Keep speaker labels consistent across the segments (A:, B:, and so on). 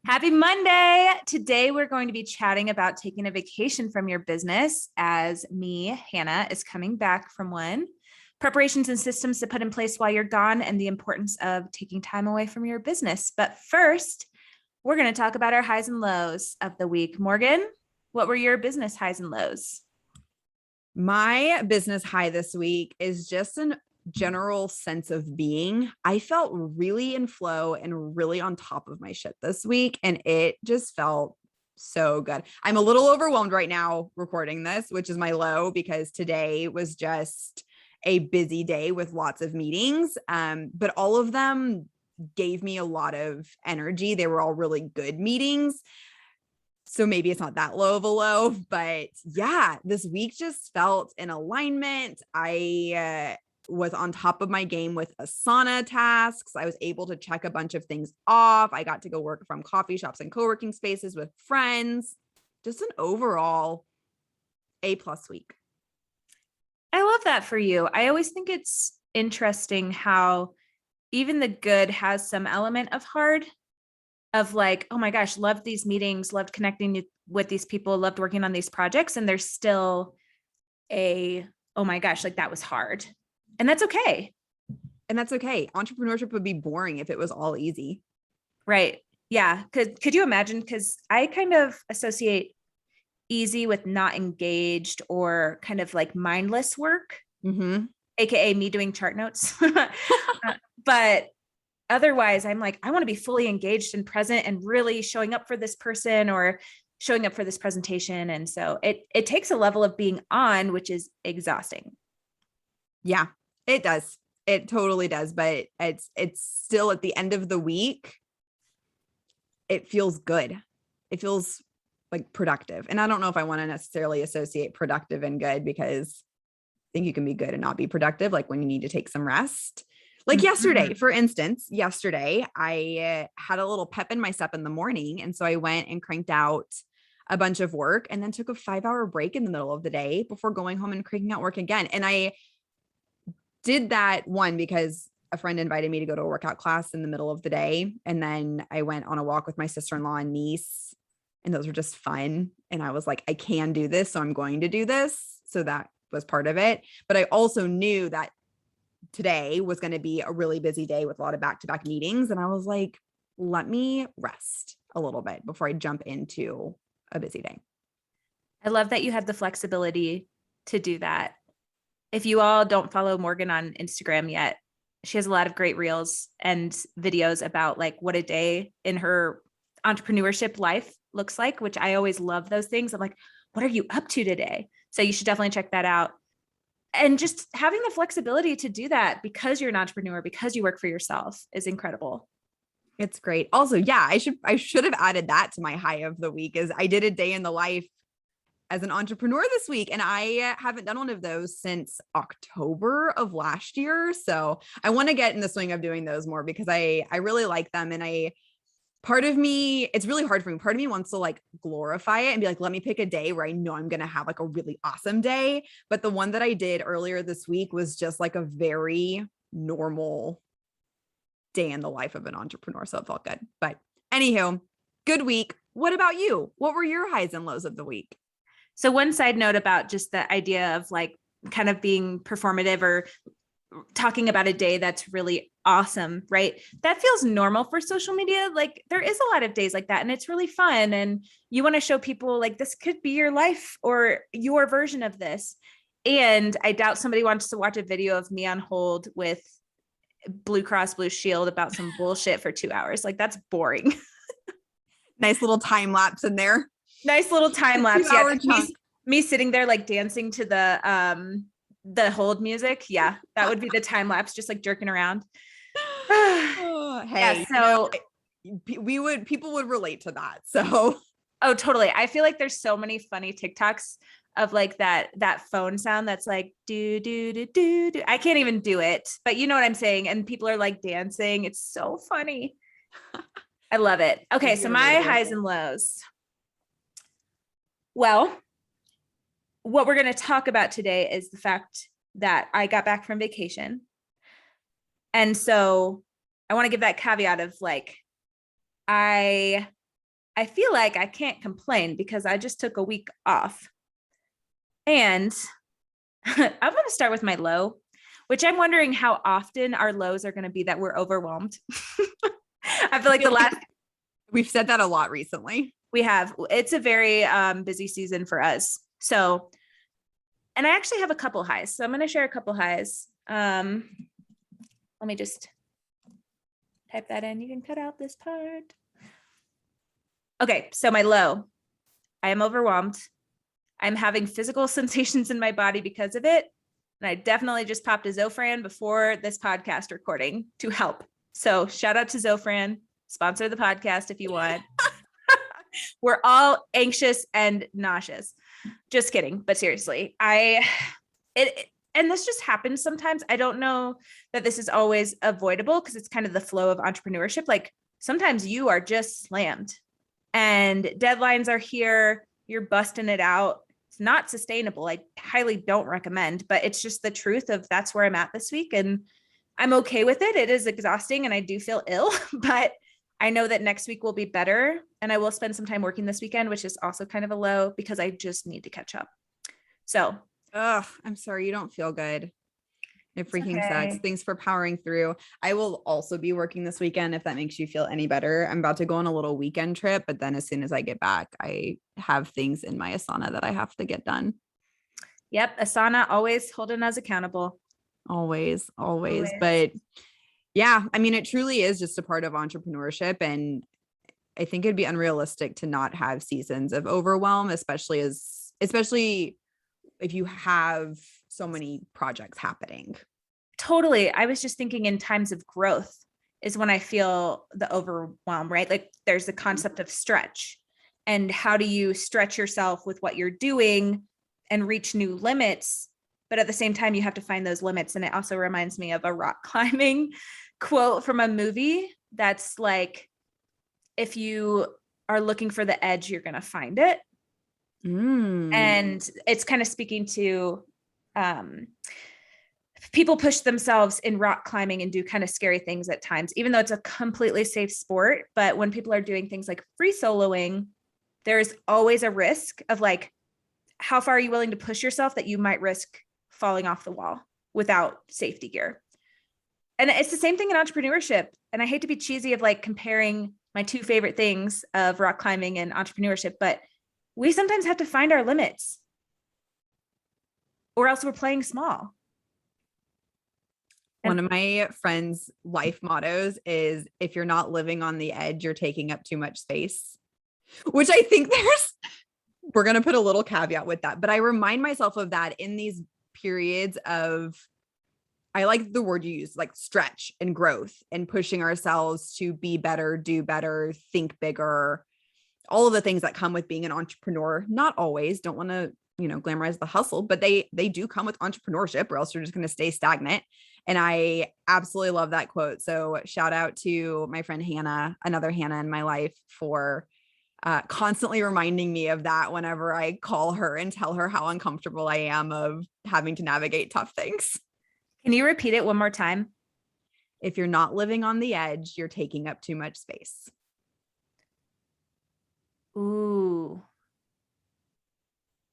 A: Happy Monday. Today, we're going to be chatting about taking a vacation from your business as me, Hannah, is coming back from one, preparations and systems to put in place while you're gone, and the importance of taking time away from your business. But first, we're going to talk about our highs and lows of the week. Morgan, what were your business highs and lows?
B: My business high this week is just an general sense of being. I felt really in flow and really on top of my shit this week, and it just felt so good. I'm a little overwhelmed right now recording this, which is my low, because today was just a busy day with lots of meetings. But all of them gave me a lot of energy. They were all really good meetings. So maybe it's not that low of a low, but yeah, this week just felt in alignment. I was on top of my game with Asana tasks. I was able to check a bunch of things off. I got to go work from coffee shops and co-working spaces with friends. Just an overall A+ week.
A: I love that for you. I always think it's interesting how even the good has some element of hard, of like, oh my gosh, loved these meetings, loved connecting with these people, loved working on these projects. And there's still oh my gosh, like that was hard. And that's okay.
B: And that's okay. Entrepreneurship would be boring if it was all easy.
A: Right. Yeah. Could you imagine? Because I kind of associate easy with not engaged or kind of like mindless work, AKA me doing chart notes. But otherwise, I'm like, I want to be fully engaged and present and really showing up for this person or showing up for this presentation. And so it takes a level of being on, which is exhausting.
B: Yeah, it does. It totally does. But it's still at the end of the week, it feels good. It feels like productive. And I don't know if I want to necessarily associate productive and good, because I think you can be good and not be productive, like when you need to take some rest. Like yesterday, for instance, I had a little pep in my step in the morning. And so I went and cranked out a bunch of work and then took a 5-hour break in the middle of the day before going home and cranking out work again. And I did that because a friend invited me to go to a workout class in the middle of the day. And then I went on a walk with my sister-in-law and niece, and those were just fun. And I was like, I can do this, so I'm going to do this. So that was part of it. But I also knew that today was going to be a really busy day with a lot of back-to-back meetings. And I was like, let me rest a little bit before I jump into a busy day.
A: I love that you had the flexibility to do that. If you all don't follow Morgan on Instagram yet, she has a lot of great reels and videos about like what a day in her entrepreneurship life looks like, which I always love those things. I'm like, what are you up to today? So you should definitely check that out. And just having the flexibility to do that because you're an entrepreneur, because you work for yourself, is incredible.
B: It's great. Also, yeah, I should have added that to my high of the week, is I did a day in the life as an entrepreneur this week. And I haven't done one of those since October of last year. So I want to get in the swing of doing those more, because I really like them. And part of me, it's really hard for me. Part of me wants to like glorify it and be like, let me pick a day where I know I'm going to have like a really awesome day. But the one that I did earlier this week was just like a very normal day in the life of an entrepreneur. So it felt good. But anywho, good week. What about you? What were your highs and lows of the week?
A: So one side note about just the idea of like kind of being performative or talking about a day that's really awesome, right? That feels normal for social media. Like there is a lot of days like that, and it's really fun. And you want to show people like this could be your life or your version of this. And I doubt somebody wants to watch a video of me on hold with Blue Cross Blue Shield about some bullshit for 2 hours. Like that's boring.
B: Nice little time lapse in there.
A: Nice little time lapse. Yeah, me sitting there like dancing to the hold music. Yeah, that would be the time lapse, just like jerking around.
B: Oh, hey,
A: yeah, so
B: people would relate to that. So
A: oh, totally. I feel like there's so many funny TikToks of like that phone sound that's like do do do do do. I can't even do it, but you know what I'm saying. And people are like dancing. It's so funny. I love it. Okay, so my highs and lows. Well, what we're going to talk about today is the fact that I got back from vacation. And so I want to give that caveat of like, I I feel like I can't complain because I just took a week off. And I'm going to start with my low, which I'm wondering how often our lows are going to be that we're overwhelmed. I feel like the last
B: we've said that a lot recently.
A: it's a very busy season for us. So, and I actually have a couple highs. So I'm going to share a couple highs. Let me just type that in. You can cut out this part. Okay. So my low, I am overwhelmed. I'm having physical sensations in my body because of it. And I definitely just popped a Zofran before this podcast recording to help. So shout out to Zofran, sponsor the podcast if you want. We're all anxious and nauseous. Just kidding. But seriously, and this just happens sometimes. I don't know that this is always avoidable because it's kind of the flow of entrepreneurship. Like sometimes you are just slammed and deadlines are here. You're busting it out. It's not sustainable. I highly don't recommend, but it's just the truth of that's where I'm at this week. And I'm okay with it. It is exhausting and I do feel ill, but I know that next week will be better. And I will spend some time working this weekend, which is also kind of a low because I just need to catch up. So,
B: I'm sorry you don't feel good. It freaking
A: okay.
B: sucks. Thanks for powering through. I will also be working this weekend if that makes you feel any better. I'm about to go on a little weekend trip, but then as soon as I get back, I have things in my Asana that I have to get done.
A: Yep. Asana always holding us accountable.
B: Always. But yeah, I mean, it truly is just a part of entrepreneurship. And I think it'd be unrealistic to not have seasons of overwhelm, especially if you have so many projects happening.
A: Totally. I was just thinking in times of growth is when I feel the overwhelm, right? Like there's the concept of stretch and how do you stretch yourself with what you're doing and reach new limits. But at the same time, you have to find those limits. And it also reminds me of a rock climbing quote from a movie that's like, if you are looking for the edge, you're going to find it. And it's kind of speaking to people push themselves in rock climbing and do kind of scary things at times, even though it's a completely safe sport. But when people are doing things like free soloing, there's always a risk of like, how far are you willing to push yourself that you might risk falling off the wall without safety gear? And it's the same thing in entrepreneurship. And I hate to be cheesy of like comparing my two favorite things of rock climbing and entrepreneurship, but we sometimes have to find our limits or else we're playing small.
B: One of my friends' life mottos is if you're not living on the edge, you're taking up too much space, which I think we're going to put a little caveat with that. But I remind myself of that in these periods of, I like the word you use, like stretch and growth and pushing ourselves to be better, do better, think bigger, all of the things that come with being an entrepreneur. Not always, don't want to, glamorize the hustle, but they do come with entrepreneurship or else you're just going to stay stagnant. And I absolutely love that quote. So shout out to my friend Hannah, another Hannah in my life, for constantly reminding me of that whenever I call her and tell her how uncomfortable I am of having to navigate tough things.
A: Can you repeat it one more time?
B: If you're not living on the edge, you're taking up too much space.
A: Ooh.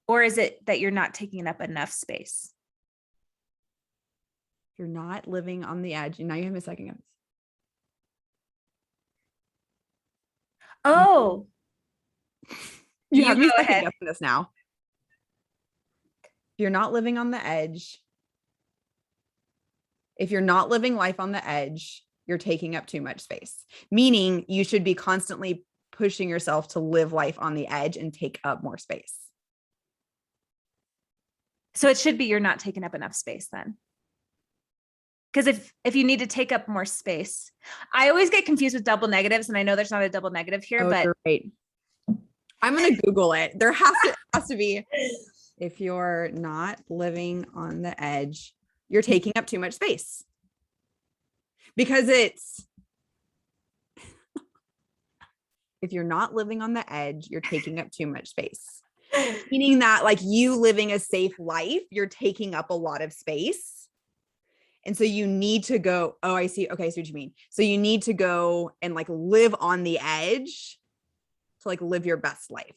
A: Or is it that you're not taking up enough space?
B: You're not living on the edge. And now you have a second guess.
A: Oh.
B: You have me
A: go
B: second
A: ahead.
B: guessing this now. You're not living on the edge. If you're not living life on the edge, you're taking up too much space. Meaning you should be constantly pushing yourself to live life on the edge and take up more space.
A: So it should be you're not taking up enough space then. Because if you need to take up more space, I always get confused with double negatives, and I know there's not a double negative here, but
B: you're right. I'm gonna Google it. There has to be. If you're not living on the edge, you're taking up too much space. Because if you're not living on the edge, you're taking up too much space. Meaning that like you living a safe life, you're taking up a lot of space. And so you need to go, oh, I see. Okay, I see what you mean. So you need to go and like live on the edge to like live your best life?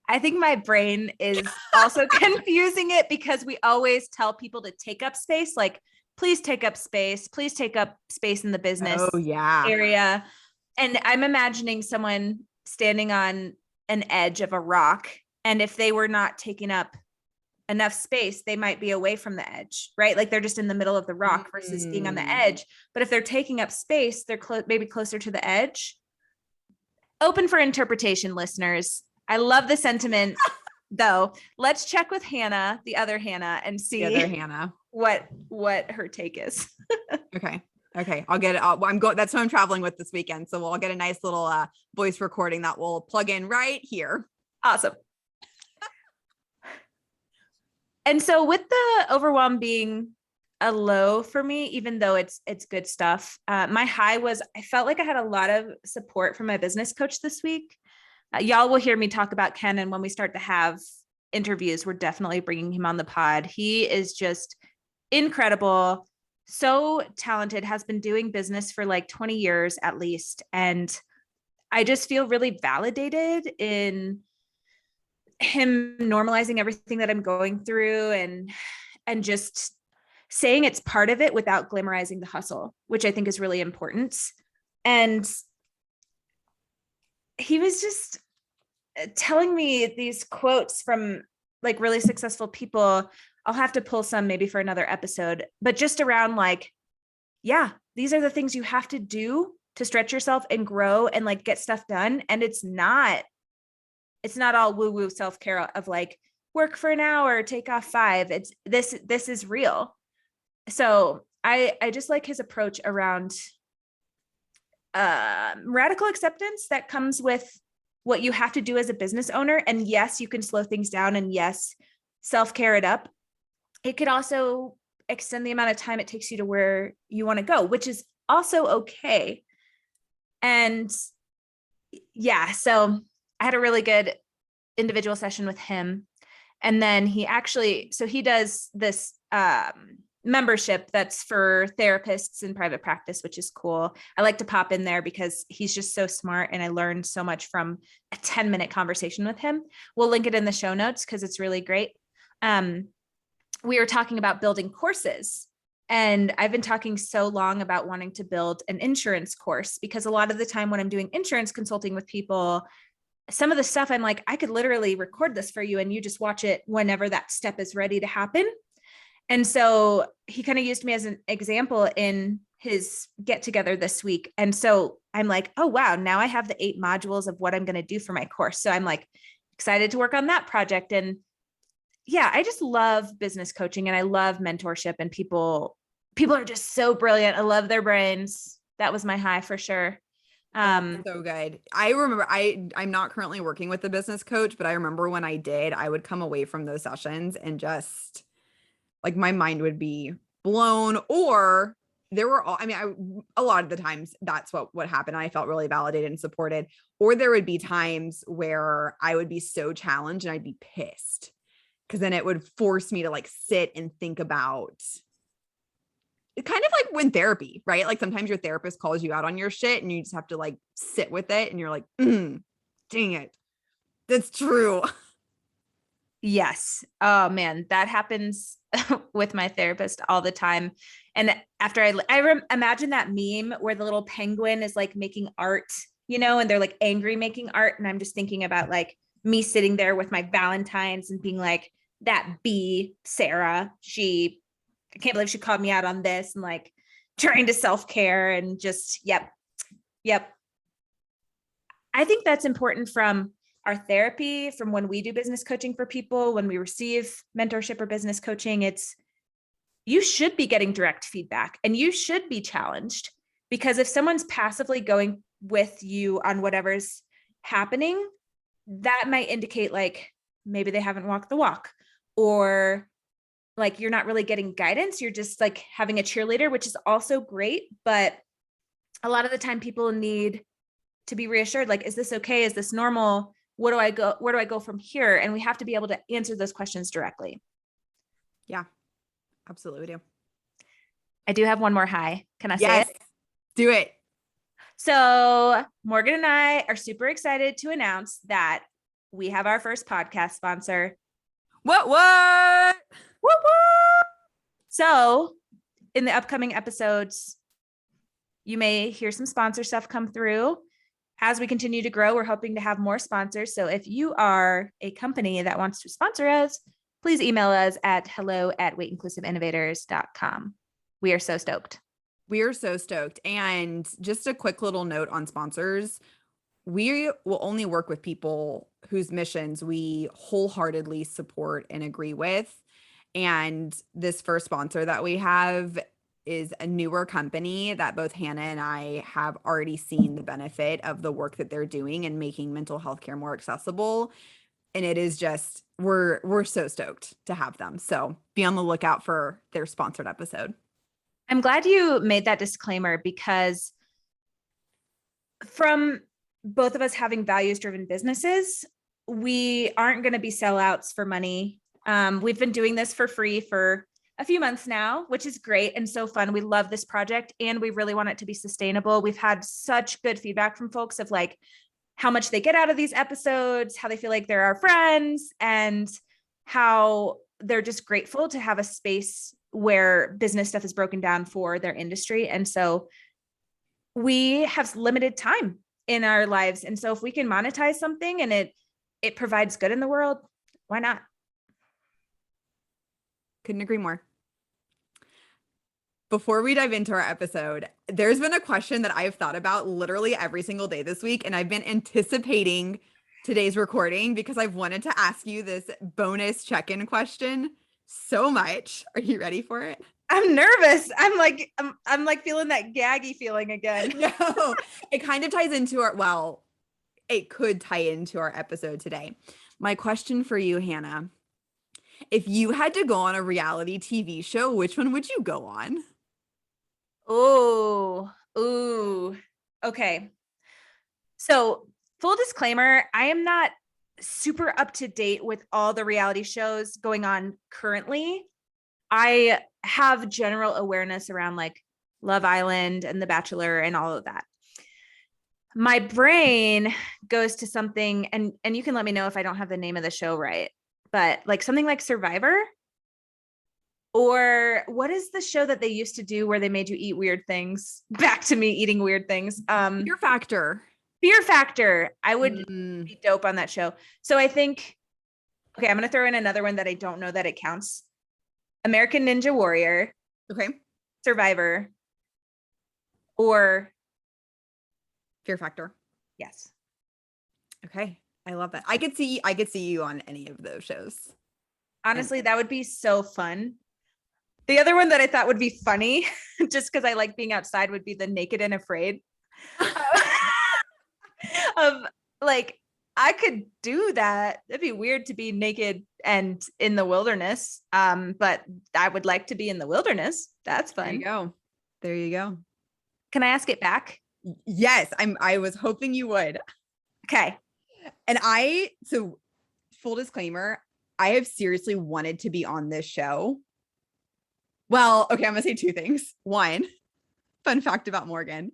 A: I think my brain is also confusing it because we always tell people to take up space, like, please take up space, please take up space in the business area. And I'm imagining someone standing on an edge of a rock. And if they were not taking up enough space, they might be away from the edge, right? Like they're just in the middle of the rock versus being on the edge. But if they're taking up space, they're maybe closer to the edge. Open for interpretation, listeners. I love the sentiment though. Let's check with Hannah, the other Hannah, and see what her take is.
B: Okay. I'll get it. That's who I'm traveling with this weekend. So I'll get a nice little voice recording that we'll plug in right here.
A: Awesome. And so with the overwhelm being a low for me, even though it's good stuff, my high was, I felt like I had a lot of support from my business coach this week. Y'all will hear me talk about Ken. And when we start to have interviews, we're definitely bringing him on the pod. He is just incredible. So talented, has been doing business for like 20 years at least. And I just feel really validated in him normalizing everything that I'm going through and just saying it's part of it without glamorizing the hustle, which I think is really important. And he was just telling me these quotes from like really successful people. I'll have to pull some maybe for another episode, but just around like, yeah, these are the things you have to do to stretch yourself and grow and like get stuff done. And it's not all woo-woo self-care of like work for an hour, take off 5. It's this is real. So I just like his approach around radical acceptance that comes with what you have to do as a business owner. And yes, you can slow things down, and yes, self-care it up. It could also extend the amount of time it takes you to where you want to go, which is also okay. And yeah, so I had a really good individual session with him. And then he does this membership that's for therapists in private practice, which is cool. I like to pop in there because he's just so smart. And I learned so much from a 10-minute conversation with him. We'll link it in the show notes because it's really great. We were talking about building courses. And I've been talking so long about wanting to build an insurance course because a lot of the time when I'm doing insurance consulting with people, some of the stuff I'm like, I could literally record this for you and you just watch it whenever that step is ready to happen. And so he kind of used me as an example in his get together this week. And so I'm like, oh, wow, now I have the 8 modules of what I'm going to do for my course. So I'm like excited to work on that project. And yeah, I just love business coaching and I love mentorship, and people are just so brilliant. I love their brains. That was my high for sure.
B: So good. I remember I'm not currently working with a business coach, but I remember when I did, I would come away from those sessions and just like my mind would be blown, or there were a lot of the times that's what happened. I felt really validated and supported, or there would be times where I would be so challenged and I'd be pissed because then it would force me to like sit and think about it, kind of like when therapy, right? Like sometimes your therapist calls you out on your shit and you just have to like sit with it and you're like, dang it. That's true.
A: Yes. Oh man, that happens with my therapist all the time. And after imagine that meme where the little penguin is like making art, and they're like angry making art. And I'm just thinking about like me sitting there with my Valentines and being like, that bee, Sarah, I can't believe she called me out on this, and like trying to self-care and just, yep. I think that's important from our therapy, from when we do business coaching for people, when we receive mentorship or business coaching. You should be getting direct feedback and you should be challenged, because if someone's passively going with you on whatever's happening, that might indicate like maybe they haven't walked the walk, or like you're not really getting guidance. You're just like having a cheerleader, which is also great. But a lot of the time people need to be reassured, like, is this okay? Is this normal? Where do I go from here? And we have to be able to answer those questions directly.
B: Yeah, absolutely. We do.
A: I do have one more high. Can I say it?
B: Do it.
A: So Morgan and I are super excited to announce that we have our first podcast sponsor.
B: What?
A: Woo woo! So in the upcoming episodes, you may hear some sponsor stuff come through. As we continue to grow, we're hoping to have more sponsors. So if you are a company that wants to sponsor us, please email us at hello@weightinclusiveinnovators.com. We are so stoked.
B: We are so stoked. And just a quick little note on sponsors. We will only work with people whose missions we wholeheartedly support and agree with. And this first sponsor that we have is a newer company that both Hannah and I have already seen the benefit of the work that they're doing and making mental health care more accessible. And it is just, we're so stoked to have them. So be on the lookout for their sponsored episode.
A: I'm glad you made that disclaimer because from both of us having values-driven businesses, we aren't going to be sellouts for money. We've been doing this for free for a few months now, which is great and so fun. We love this project and we really want it to be sustainable. We've had such good feedback from folks of like how much they get out of these episodes, how they feel like they're our friends, and how they're just grateful to have a space where business stuff is broken down for their industry. And so we have limited time in our lives. And so if we can monetize something and it provides good in the world, why not?
B: Couldn't agree more. Before we dive into our episode, there's been a question that I've thought about literally every single day this week, and I've been anticipating today's recording because I've wanted to ask you this bonus check-in question so much. Are you ready for it?
A: I'm nervous. I'm like feeling that gaggy feeling again.
B: No, it kind of ties into it could tie into our episode today. My question for you, Hannah, if you had to go on a reality TV show, which one would you go on?
A: Ooh. Okay. So full disclaimer, I am not super up to date with all the reality shows going on currently. I have general awareness around like Love Island and The Bachelor and all of that. My brain goes to something, and you can let me know if I don't have the name of the show right, but like something like Survivor. Or what is the show that they used to do where they made you eat weird things? Back to me eating weird things.
B: Fear Factor.
A: Fear Factor. I would be dope on that show. So I think, okay, I'm going to throw in another one that I don't know that it counts. American Ninja Warrior.
B: Okay.
A: Survivor. Or
B: Fear Factor.
A: Yes.
B: Okay. I love that. I could see you on any of those shows.
A: Honestly, that would be so fun. The other one that I thought would be funny, just because I like being outside, would be the Naked and Afraid. Of like, I could do that. It'd be weird to be naked and in the wilderness. But I would like to be in the wilderness. That's fun.
B: There you go.
A: Can I ask it back?
B: Yes, I was hoping you would.
A: Okay.
B: And so full disclaimer, I have seriously wanted to be on this show. Well, okay, I'm gonna say two things. One, fun fact about Morgan.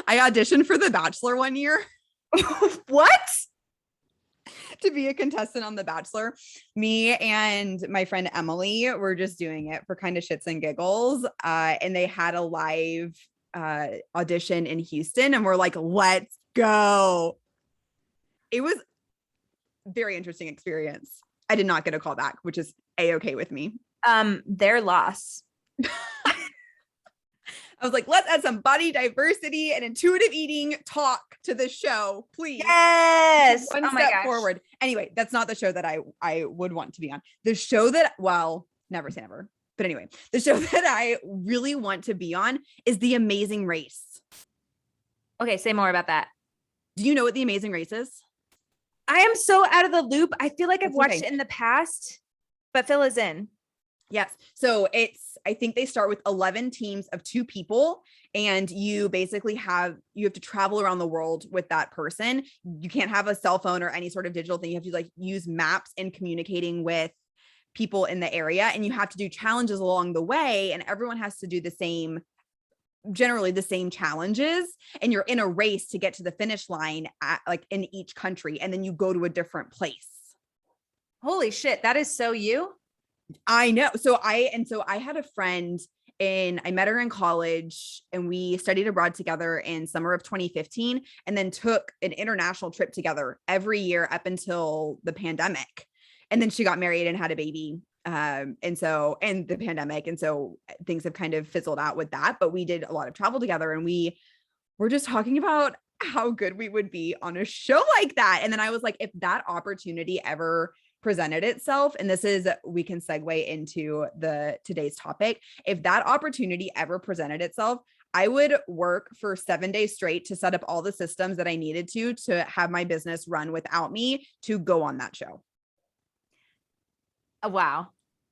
B: I auditioned for The Bachelor one year.
A: What?
B: To be a contestant on The Bachelor. Me and my friend Emily were just doing it for kind of shits and giggles. And they had a live audition in Houston, and we're like, let's go. It was a very interesting experience. I did not get a call back, which is A-okay with me.
A: Their loss.
B: I was like, let's add some body diversity and intuitive eating talk to the show, please.
A: Yes.
B: One step forward. Anyway, that's not the show that I would want to be on. The show that, well, never say never. But anyway, the show that I really want to be on is The Amazing Race.
A: Okay, say more about that.
B: Do you know what The Amazing Race is?
A: I am so out of the loop. I feel like I've watched it in the past, but fill us in.
B: Yes. So I think they start with 11 teams of 2 people, and you basically you have to travel around the world with that person. You can't have a cell phone or any sort of digital thing. You have to like use maps and communicating with people in the area, and you have to do challenges along the way, and everyone has to do the same generally the same challenges, and you're in a race to get to the finish line at, like, in each country, and then you go to a different place.
A: Holy shit. That is so you.
B: I know. So I had a friend I met her in college, and we studied abroad together in summer of 2015, and then took an international trip together every year up until the pandemic. And then she got married and had a baby. And the pandemic. And so things have kind of fizzled out with that, but we did a lot of travel together, and we were just talking about how good we would be on a show like that. And then I was like, if that opportunity ever presented itself, and we can segue into today's topic. If that opportunity ever presented itself, I would work for 7 days straight to set up all the systems that I needed to have my business run without me to go on that show.
A: Wow.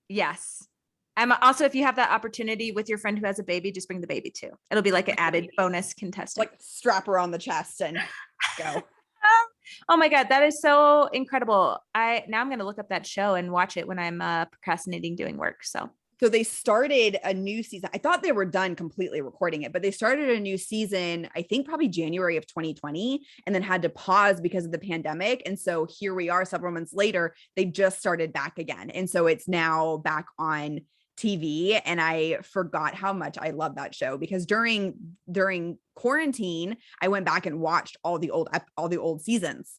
A: Yes. I'm also, if you have that opportunity with your friend who has a baby, just bring the baby too. It'll be like an added bonus contestant.
B: Like strap her on the chest and go.
A: Oh my God. That is so incredible. Now I'm going to look up that show and watch it when I'm procrastinating doing work. So
B: they started a new season. I thought they were done completely recording it, but they started a new season, I think probably January of 2020, and then had to pause because of the pandemic. And so here we are several months later, they just started back again. And so it's now back on TV. And I forgot how much I love that show, because during quarantine, I went back and watched all the old seasons.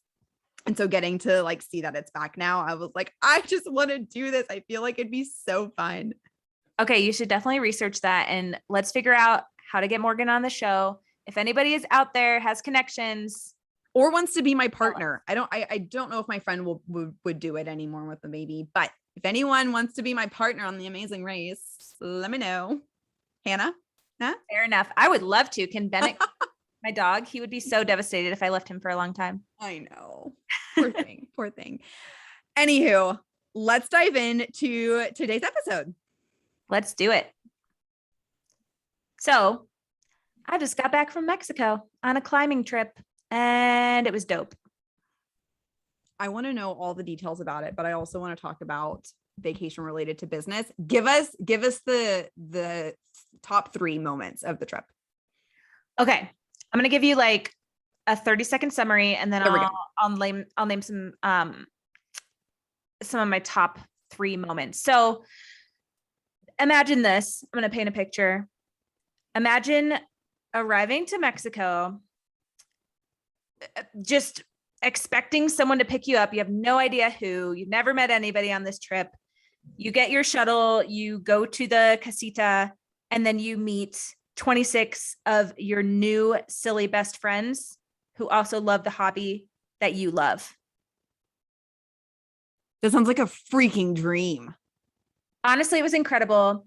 B: And so getting to like see that it's back now, I was like, I just want to do this. I feel like it'd be so fun.
A: Okay, you should definitely research that, and let's figure out how to get Morgan on the show. If anybody is out there, has connections,
B: or wants to be my partner. I don't know if my friend would do it anymore with the baby, but if anyone wants to be my partner on The Amazing Race, let me know. Hannah? Huh?
A: Fair enough. I would love to. Can Bennett, my dog, he would be so devastated if I left him for a long time.
B: I know. Poor thing. Poor thing. Anywho, let's dive into today's episode.
A: Let's do it. So I just got back from Mexico on a climbing trip, and it was dope.
B: I want to know all the details about it, but I also want to talk about vacation related to business. Give us the top 3 moments of the trip.
A: Okay. I'm going to give you like a 30-second summary, and then I'll name some of my top 3 moments. So imagine this. I'm going to paint a picture. Imagine arriving to Mexico, just expecting someone to pick you up. You have no idea who. You've never met anybody on this trip. You get your shuttle, you go to the casita, and then you meet 26 of your new silly best friends who also love the hobby that you love.
B: That sounds like a freaking dream.
A: Honestly, it was incredible.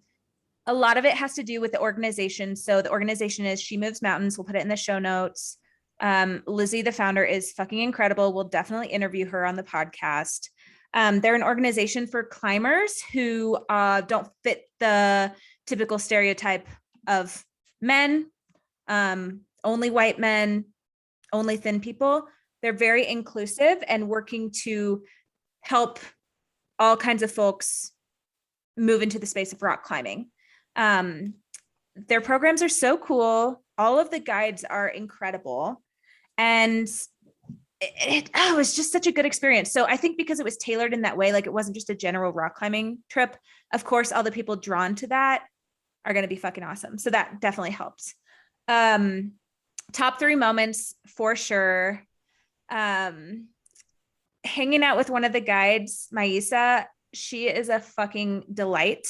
A: A lot of it has to do with the organization. So the organization is She Moves Mountains. We'll put it in the show notes. Lizzie, the founder, is fucking incredible. We'll definitely interview her on the podcast. They're an organization for climbers who don't fit the typical stereotype of men, only white men, only thin people. They're very inclusive and working to help all kinds of folks move into the space of rock climbing. Their programs are so cool. All of the guides are incredible. And it was just such a good experience. So I think because it was tailored in that way, like it wasn't just a general rock climbing trip. Of course, all the people drawn to that are going to be fucking awesome. So that definitely helps. Top 3 moments for sure. Hanging out with one of the guides, Maisa. She is a fucking delight.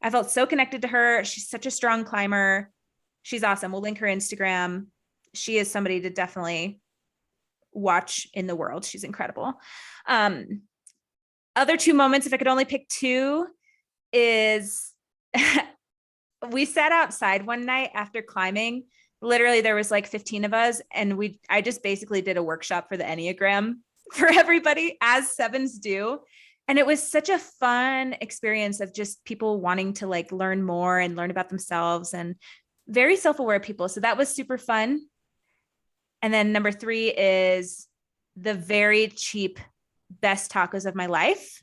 A: I felt so connected to her. She's such a strong climber. She's awesome. We'll link her Instagram. She is somebody to definitely watch in the world. She's incredible. Other 2 moments, if I could only pick 2, is we sat outside one night after climbing. Literally, there was like 15 of us, and I just basically did a workshop for the Enneagram for everybody, as 7s do. And it was such a fun experience of just people wanting to like learn more and learn about themselves, and very self-aware people. So that was super fun. And then number 3 is the very cheap best tacos of my life.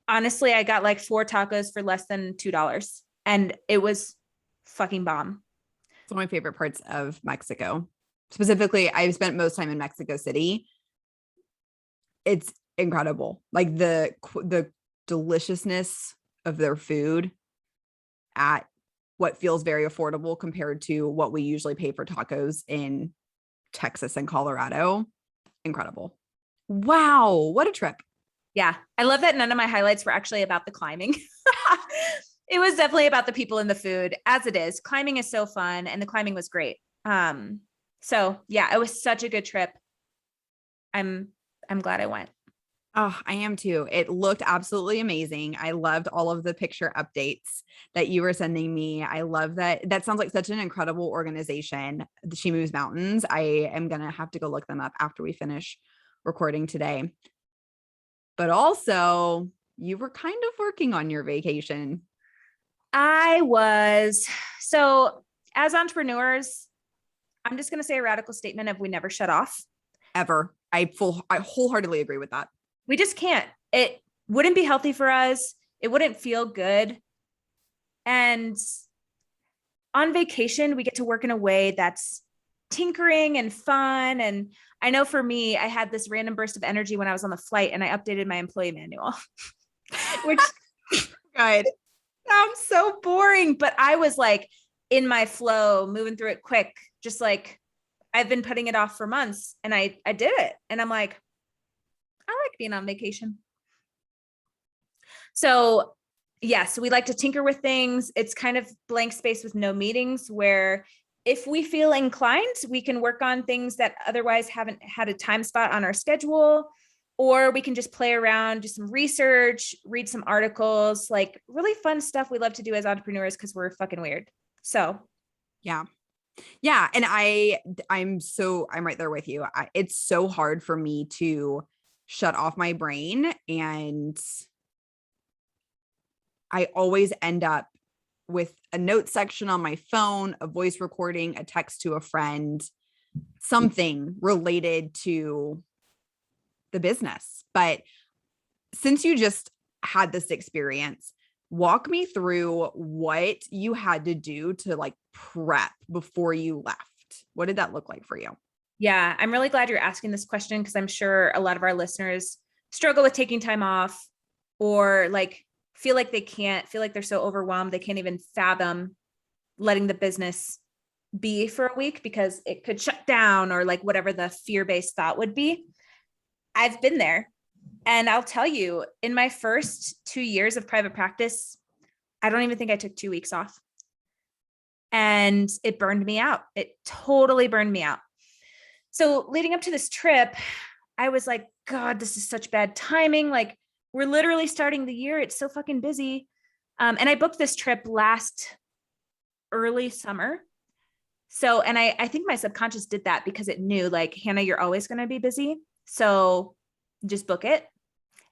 A: Honestly, I got like 4 tacos for less than $2, and it was fucking bomb.
B: It's one of my favorite parts of Mexico. Specifically, I've spent most time in Mexico City. It's incredible. Like the deliciousness of their food at what feels very affordable compared to what we usually pay for tacos in Texas and Colorado. Incredible. Wow, what a trip.
A: Yeah. I love that none of my highlights were actually about the climbing. It was definitely about the people and the food, as it is. Climbing is so fun, and the climbing was great. So yeah, it was such a good trip. I'm glad I went.
B: Oh, I am too. It looked absolutely amazing. I loved all of the picture updates that you were sending me. I love that. That sounds like such an incredible organization, the She Moves Mountains. I am going to have to go look them up after we finish recording today. But also, you were kind of working on your vacation.
A: I was. So as entrepreneurs, I'm just going to say a radical statement of we never shut off.
B: Ever. I wholeheartedly agree with that.
A: We just can't. It wouldn't be healthy for us. It wouldn't feel good. And on vacation, we get to work in a way that's tinkering and fun. And I know for me, I had this random burst of energy when I was on the flight and I updated my employee manual, which
B: Good.
A: sounds so boring, but I was like in my flow, moving through it quick, just like I've been putting it off for months, and I did it. And I'm like, I like being on vacation. So yes, we like to tinker with things. It's kind of blank space with no meetings, where if we feel inclined, we can work on things that otherwise haven't had a time spot on our schedule, or we can just play around, do some research, read some articles, like really fun stuff we love to do as entrepreneurs because we're fucking weird. So
B: yeah. Yeah. And I'm right there with you. It's so hard for me to shut off my brain. And I always end up with a note section on my phone, a voice recording, a text to a friend, something related to the business. But since you just had this experience, walk me through what you had to do to like prep before you left. What did that look like for you?
A: yeah, I'm really glad you're asking this question because I'm sure a lot of our listeners struggle with taking time off, or like feel like they can't, feel like they're so overwhelmed they can't even fathom letting the business be for a week because it could shut down, or like whatever the fear-based thought would be. I've been there. And I'll tell you, in my first 2 years of private practice, I don't even think I took 2 weeks off. And it burned me out. It totally burned me out. So leading up to this trip, I was like, God, this is such bad timing. Like, we're literally starting the year. It's so fucking busy. And I booked this trip last early summer. So, and I think my subconscious did that because it knew, like, Hannah, you're always going to be busy. So just book it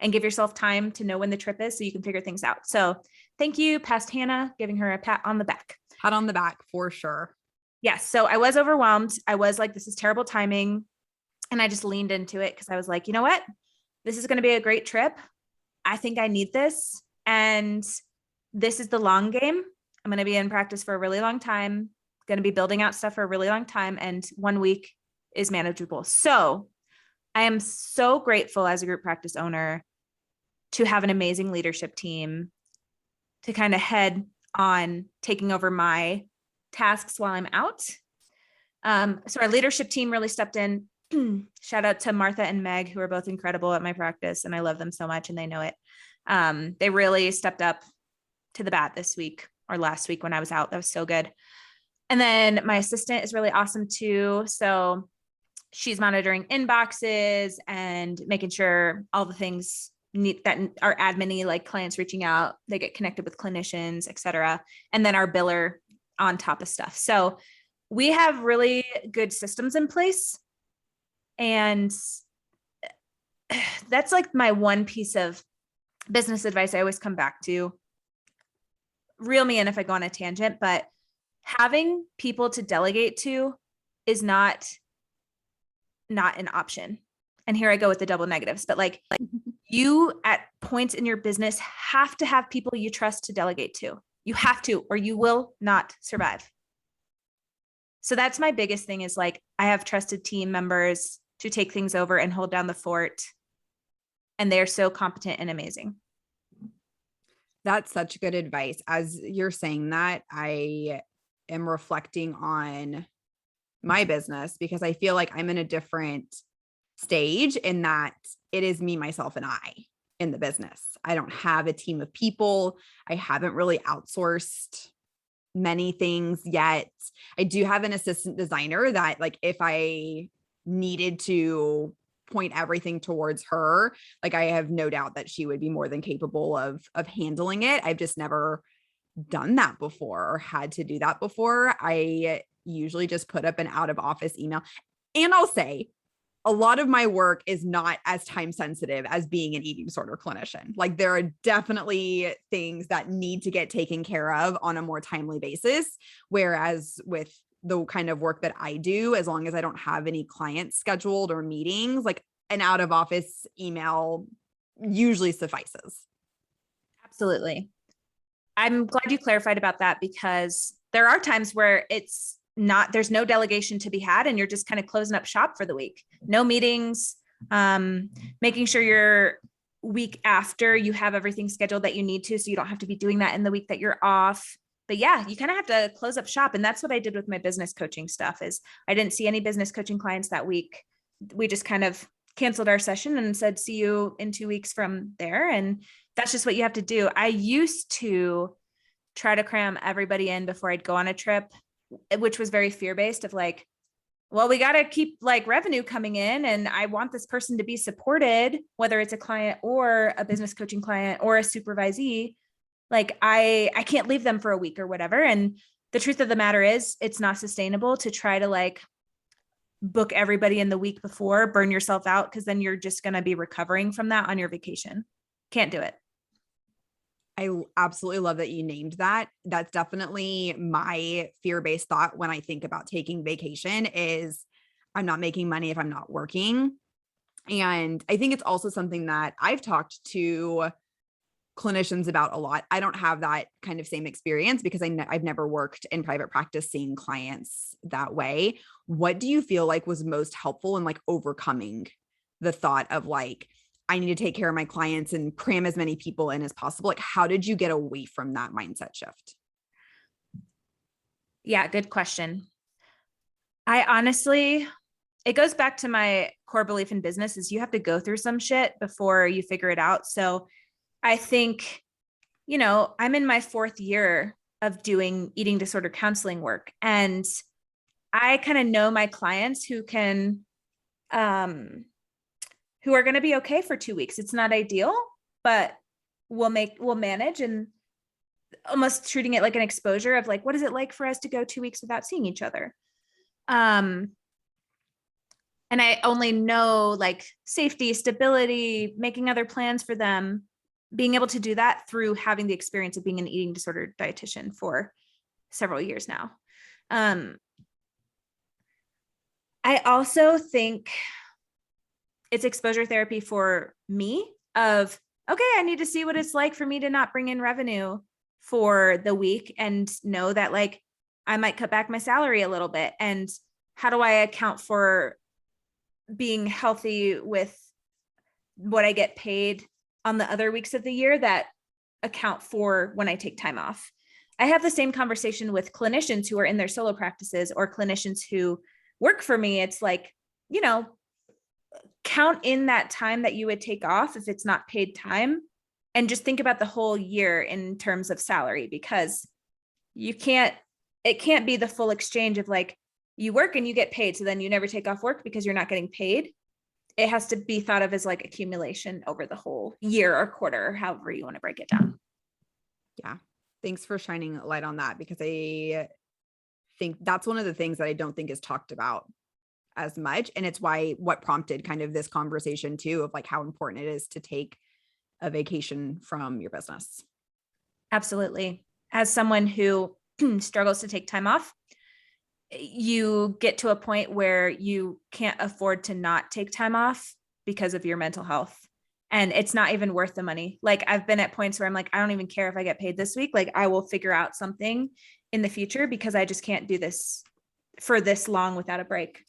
A: and give yourself time to know when the trip is so you can figure things out. So thank you, past Hannah, giving her a pat on the back.
B: Pat on the back for sure.
A: Yes. So I was overwhelmed. I was like, this is terrible timing. And I just leaned into it because I was like, you know what? This is going to be a great trip. I think I need this. And this is the long game. I'm going to be in practice for a really long time, going to be building out stuff for a really long time. And 1 week is manageable. So I am so grateful as a group practice owner to have an amazing leadership team to kind of head on taking over my tasks while I'm out. So our leadership team really stepped in. Shout out to Martha and Meg, who are both incredible at my practice, and I love them so much, and they know it. They really stepped up to the bat this week or last week when I was out. That was so good. And then my assistant is really awesome too. So she's monitoring inboxes and making sure all the things that are admin-y, like clients reaching out, they get connected with clinicians, et cetera. And then our biller on top of stuff. So we have really good systems in place. And that's like my one piece of business advice I always come back to. Reel me in if I go on a tangent, but having people to delegate to is not an option. And here I go with the double negatives, but like you at points in your business have to have people you trust to delegate to. You have to, or you will not survive. So that's my biggest thing is like, I have trusted team members to take things over and hold down the fort. And they're so competent and amazing.
B: That's such good advice. As you're saying that, I am reflecting on my business because I feel like I'm in a different stage in that it is me, myself, and I in the business. I don't have a team of people. I haven't really outsourced many things yet. I do have an assistant designer that like if I needed to point everything towards her, like I have no doubt that she would be more than capable of handling it. I've just never done that before or had to do that before. I usually just put up an out of office email. And I'll say a lot of my work is not as time sensitive as being an eating disorder clinician. Like there are definitely things that need to get taken care of on a more timely basis. Whereas with the kind of work that I do, as long as I don't have any clients scheduled or meetings, like an out of office email usually suffices.
A: Absolutely. I'm glad you clarified about that because there are times where it's not, there's no delegation to be had and you're just kind of closing up shop for the week. No meetings, making sure your week after you have everything scheduled that you need to, so you don't have to be doing that in the week that you're off. But yeah, you kind of have to close up shop. And that's what I did with my business coaching stuff is I didn't see any business coaching clients that week. We just kind of canceled our session and said, see you in 2 weeks from there. And that's just what you have to do. I used to try to cram everybody in before I'd go on a trip, which was very fear-based of like, well, we got to keep like revenue coming in and I want this person to be supported, whether it's a client or a business coaching client or a supervisee. Like I can't leave them for a week or whatever. And the truth of the matter is it's not sustainable to try to like book everybody in the week before, burn yourself out. Cause then you're just going to be recovering from that on your vacation. Can't do it.
B: I absolutely love that you named that. That's definitely my fear-based thought when I think about taking vacation is I'm not making money if I'm not working. And I think it's also something that I've talked to clinicians about a lot. I don't have that kind of same experience because I've never worked in private practice seeing clients that way. What do you feel like was most helpful in like overcoming the thought of like, I need to take care of my clients and cram as many people in as possible? Like, how did you get away from that mindset shift?
A: Yeah, good question. I honestly, it goes back to my core belief in business is you have to go through some shit before you figure it out. So I think, you know, I'm in my 4th year of doing eating disorder counseling work. And I kind of know my clients who can, who are going to be okay for 2 weeks. It's not ideal, but we'll manage and almost treating it like an exposure of like, what is it like for us to go 2 weeks without seeing each other? And I only know like safety, stability, making other plans for them, being able to do that through having the experience of being an eating disorder dietitian for several years now. I also think it's exposure therapy for me of, okay, I need to see what it's like for me to not bring in revenue for the week and know that like I might cut back my salary a little bit. And how do I account for being healthy with what I get paid on the other weeks of the year that account for when I take time off? I have the same conversation with clinicians who are in their solo practices or clinicians who work for me. It's like, you know, count in that time that you would take off if it's not paid time and just think about the whole year in terms of salary, because it can't be the full exchange of like you work and you get paid. So then you never take off work because you're not getting paid. It has to be thought of as like accumulation over the whole year or quarter, or however you want to break it down.
B: Yeah. Thanks for shining a light on that because I think that's one of the things that I don't think is talked about as much. And it's why what prompted kind of this conversation too, of like how important it is to take a vacation from your business.
A: Absolutely. As someone who struggles to take time off, you get to a point where you can't afford to not take time off because of your mental health. and it's not even worth the money. Like I've been at points where I'm like, I don't even care if I get paid this week. Like I will figure out something in the future because I just can't do this for this long without a break.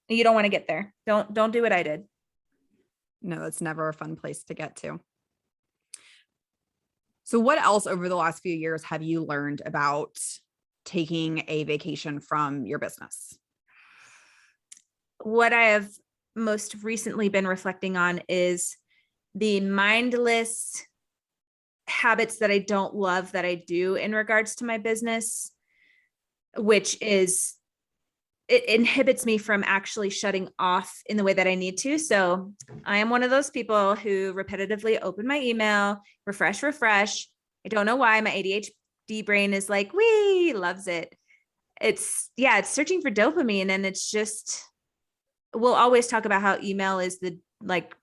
A: You don't want to get there. Don't do what I did.
B: No, that's never a fun place to get to. So what else over the last few years have you learned about taking a vacation from your business?
A: What I have most recently been reflecting on is the mindless habits that I don't love that I do in regards to my business, which is it inhibits me from actually shutting off in the way that I need to. So I am one of those people who repetitively open my email, refresh. I don't know why my ADHD brain is like, wee, loves it. It's searching for dopamine. And it's just, we'll always talk about how email is the like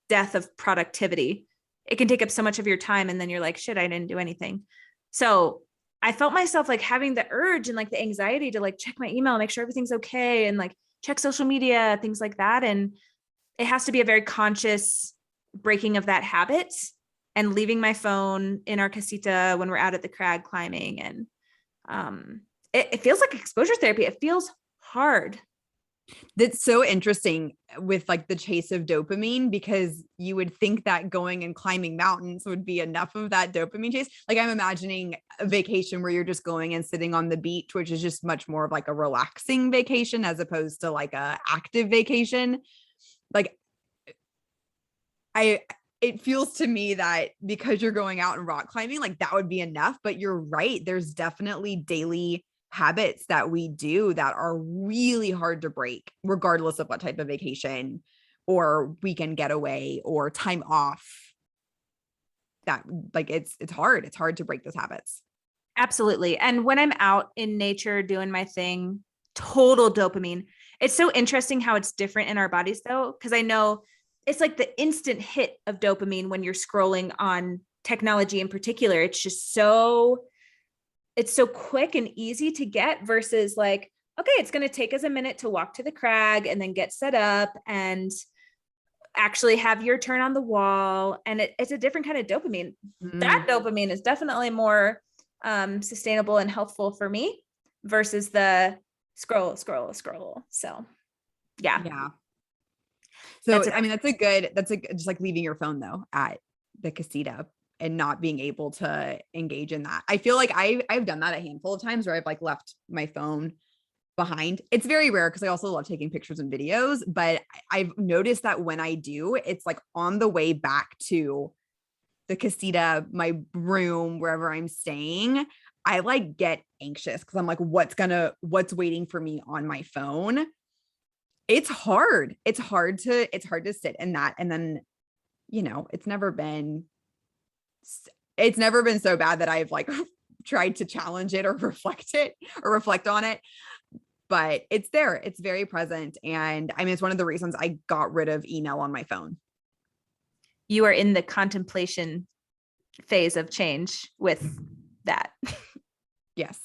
A: death of productivity. It can take up so much of your time. And then you're like, shit, I didn't do anything. So I felt myself like having the urge and like the anxiety to like check my email, make sure everything's okay, and like check social media, things like that. And it has to be a very conscious breaking of that habit and leaving my phone in our casita when we're out at the crag climbing. And it feels like exposure therapy. It feels hard.
B: That's so interesting with like the chase of dopamine, because you would think that going and climbing mountains would be enough of that dopamine chase. Like I'm imagining a vacation where you're just going and sitting on the beach, which is just much more of like a relaxing vacation as opposed to like a active vacation. Like it feels to me that because you're going out and rock climbing, like that would be enough. But you're right. There's definitely daily habits that we do that are really hard to break, regardless of what type of vacation or weekend getaway or time off. That like it's hard. It's hard to break those habits.
A: Absolutely. And when I'm out in nature doing my thing, total dopamine. It's so interesting how it's different in our bodies though, because I know it's like the instant hit of dopamine when you're scrolling on technology in particular. It's so quick and easy to get versus like, okay, it's going to take us a minute to walk to the crag and then get set up and actually have your turn on the wall. And it's a different kind of dopamine. That dopamine is definitely more sustainable and healthful for me versus the scroll. So yeah.
B: So, I mean, that's just like leaving your phone though at the casita and not being able to engage in that. I feel like I've done that a handful of times where I've like left my phone behind. It's very rare because I also love taking pictures and videos, but I've noticed that when I do, it's like on the way back to the casita, my room, wherever I'm staying, I like get anxious because I'm like, what's waiting for me on my phone? It's hard. It's hard to sit in that. And then, it's never been so bad that I've like tried to challenge it or reflect on it, but it's there. It's very present. And I mean, it's one of the reasons I got rid of email on my phone.
A: You are in the contemplation phase of change with that.
B: Yes.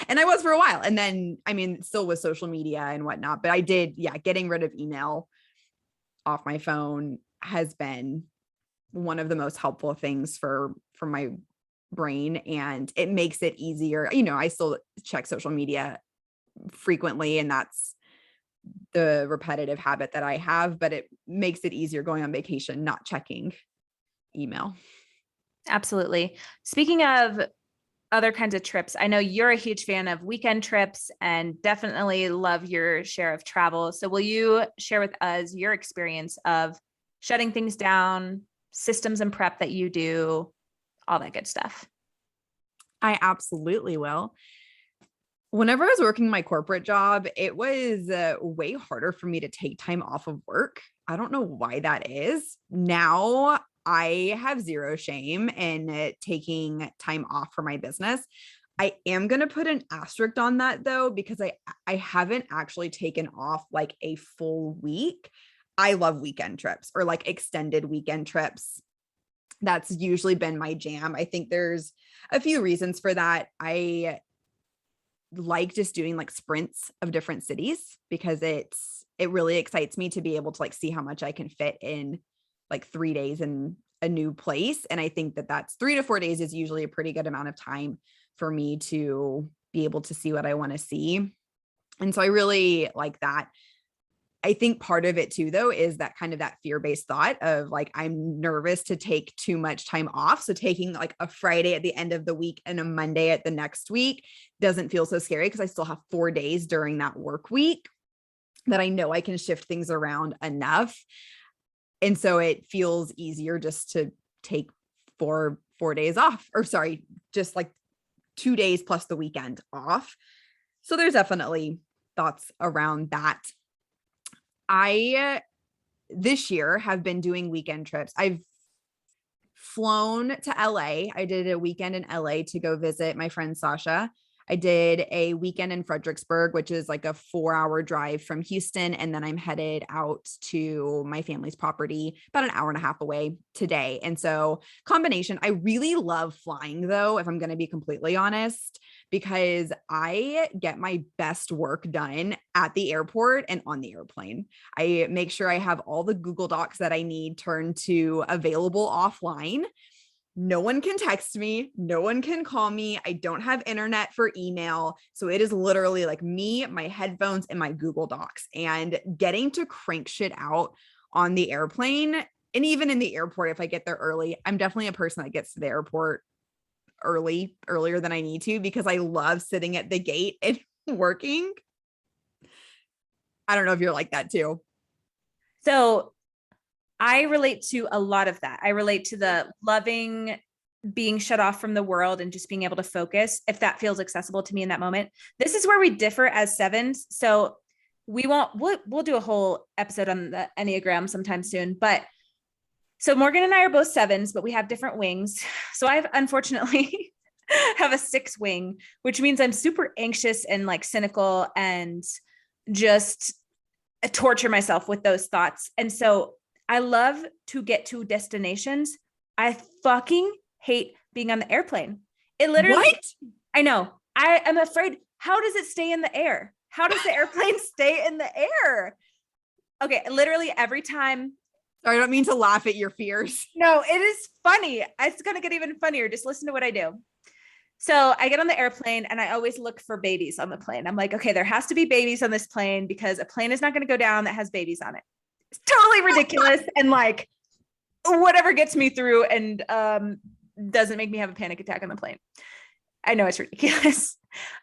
B: And I was for a while. And then, I mean, still with social media and whatnot, but I did, getting rid of email off my phone has been one of the most helpful things for my brain. And it makes it easier. I still check social media frequently, and that's the repetitive habit that I have, but it makes it easier going on vacation, not checking email.
A: Absolutely. Speaking of other kinds of trips, I know you're a huge fan of weekend trips and definitely love your share of travel. So will you share with us your experience of shutting things down, systems and prep that you do, all that good stuff?
B: I absolutely will. Whenever I was working my corporate job, it was way harder for me to take time off of work. I don't know why that is. Now I have zero shame in taking time off for my business. I am going to put an asterisk on that though, because I haven't actually taken off like a full week. I love weekend trips or like extended weekend trips. That's usually been my jam. I think there's a few reasons for that. I like just doing like sprints of different cities because it really excites me to be able to like see how much I can fit in like 3 days in a new place. And I think that that's 3 to 4 days is usually a pretty good amount of time for me to be able to see what I want to see. And so I really like that. I think part of it too, though, is that kind of that fear-based thought of like, I'm nervous to take too much time off. So taking like a Friday at the end of the week and a Monday at the next week doesn't feel so scary because I still have 4 days during that work week that I know I can shift things around enough. And so it feels easier just to take 4 days off, or sorry, just like 2 days plus the weekend off. So there's definitely thoughts around that. I this year have been doing weekend trips. I've flown to LA. I did a weekend in LA to go visit my friend Sasha. I did a weekend in Fredericksburg, which is like a 4-hour drive from Houston. And then I'm headed out to my family's property about an hour and a half away today. And so combination, I really love flying though, if I'm going to be completely honest, because I get my best work done at the airport and on the airplane. I make sure I have all the Google Docs that I need turned to available offline. No one can text me. No one can call me. I don't have internet for email. So it is literally like me, my headphones, and my Google Docs. And getting to crank shit out on the airplane, and even in the airport, if I get there early, I'm definitely a person that gets to the airport earlier than I need to, because I love sitting at the gate and working. I don't know if you're like that too.
A: So I relate to a lot of that. I relate to the loving being shut off from the world and just being able to focus if that feels accessible to me in that moment. This is where we differ as sevens. So we'll do a whole episode on the Enneagram sometime soon, but so Morgan and I are both sevens, but we have different wings. So I've unfortunately have a 6 wing, which means I'm super anxious and like cynical and just torture myself with those thoughts. And so I love to get to destinations. I fucking hate being on the airplane. It literally,
B: What?
A: I know. I am afraid. How does it stay in the air? How does the airplane stay in the air? Okay. Literally every time.
B: Sorry, I don't mean to laugh at your fears.
A: No, it is funny. It's going to get even funnier. Just listen to what I do. So I get on the airplane and I always look for babies on the plane. I'm like, okay, there has to be babies on this plane because a plane is not going to go down that has babies on it. It's totally ridiculous. And like whatever gets me through and doesn't make me have a panic attack on the plane. I know it's ridiculous.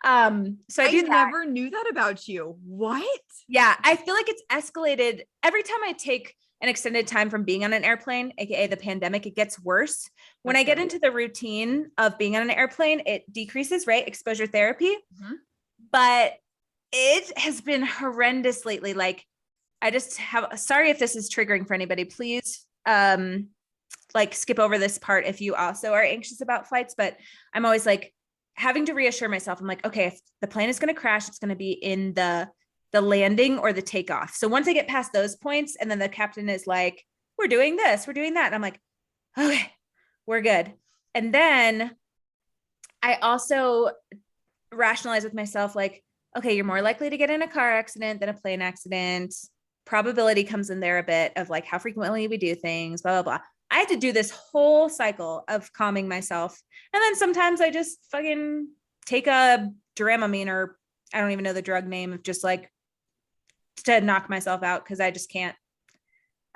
A: So I
B: never knew that about you. What?
A: Yeah. I feel like it's escalated every time I take an extended time from being on an airplane, AKA the pandemic, it gets worse. When I get into the routine of being on an airplane, it decreases, right? Exposure therapy. Mm-hmm. But it has been horrendous lately. Like I just have, sorry if this is triggering for anybody, please like skip over this part if you also are anxious about flights, but I'm always like having to reassure myself. I'm like, okay, if the plane is going to crash, it's going to be in the landing or the takeoff. So once I get past those points and then the captain is like, we're doing this, we're doing that. And I'm like, okay, we're good. And then I also rationalize with myself, like, okay, you're more likely to get in a car accident than a plane accident. Probability comes in there a bit of like how frequently we do things, blah, blah, blah. I have to do this whole cycle of calming myself. And then sometimes I just fucking take a Dramamine, or I don't even know the drug name, of just like to knock myself out because I just can't.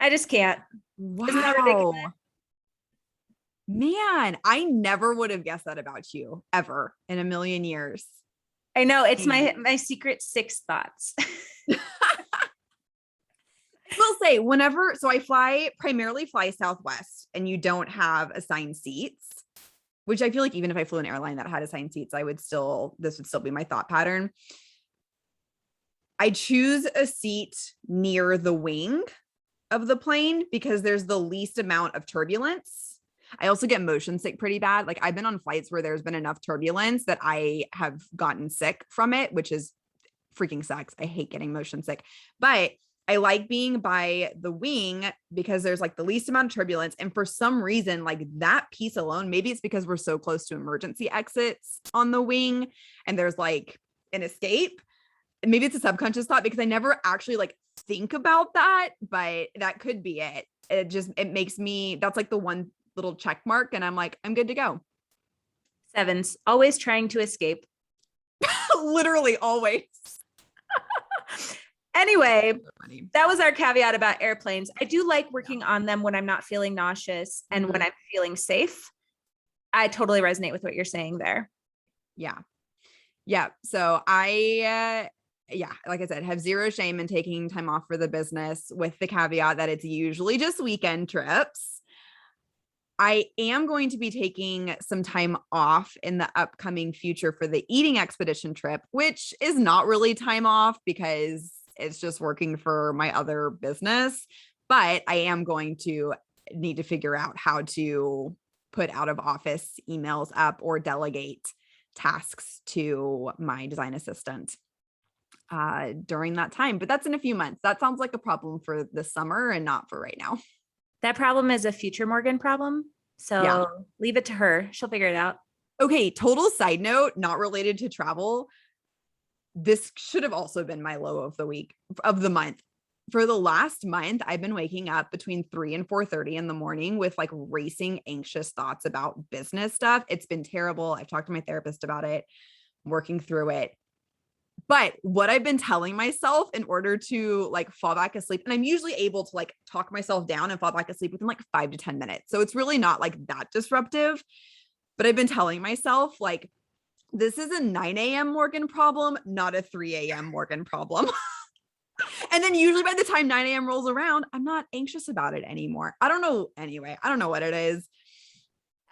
B: Wow.
A: Isn't that ridiculous?
B: Man, I never would have guessed that about you ever in a million years.
A: I know, it's my secret 6 thoughts.
B: I will say so I primarily fly Southwest, and you don't have assigned seats, which I feel like even if I flew an airline that had assigned seats, this would still be my thought pattern. I choose a seat near the wing of the plane because there's the least amount of turbulence. I also get motion sick pretty bad. Like I've been on flights where there's been enough turbulence that I have gotten sick from it, which is freaking sucks. I hate getting motion sick, but I like being by the wing because there's like the least amount of turbulence. And for some reason, like that piece alone, maybe it's because we're so close to emergency exits on the wing and there's like and escape. Maybe it's a subconscious thought because I never actually like think about that, but that could be it. It makes me, that's like the one little check mark. And I'm like, I'm good to go.
A: Sevens, always trying to escape.
B: Literally always.
A: Anyway,
B: So funny.
A: that was our caveat about airplanes. I do like working on them when I'm not feeling nauseous and when I'm feeling safe. I totally resonate with what you're saying there.
B: Yeah. Yeah. So yeah, like I said, have zero shame in taking time off for the business with the caveat that it's usually just weekend trips. I am going to be taking some time off in the upcoming future for the eating expedition trip, which is not really time off because it's just working for my other business. But I am going to need to figure out how to put out of office emails up or delegate tasks to my design assistant during that time. But that's in a few months. That sounds like a problem for the summer and not for right now.
A: That problem is a future Morgan problem. So
B: Yeah.
A: leave it to her. She'll figure it out.
B: Okay, total side note, not related to travel. This should have also been my low of the week, of the month. For the last month, I've been waking up between 3 and 4:30 in the morning with like racing, anxious thoughts about business stuff. It's been terrible. I've talked to my therapist about it, working through it. But what I've been telling myself in order to like fall back asleep, and I'm usually able to like talk myself down and fall back asleep within like 5 to 10 minutes. So it's really not like that disruptive. But I've been telling myself like, this is a 9 a.m. Morgan problem, not a 3 a.m. Morgan problem. And then usually by the time 9 a.m. rolls around, I'm not anxious about it anymore. I don't know. Anyway, I don't know what it is.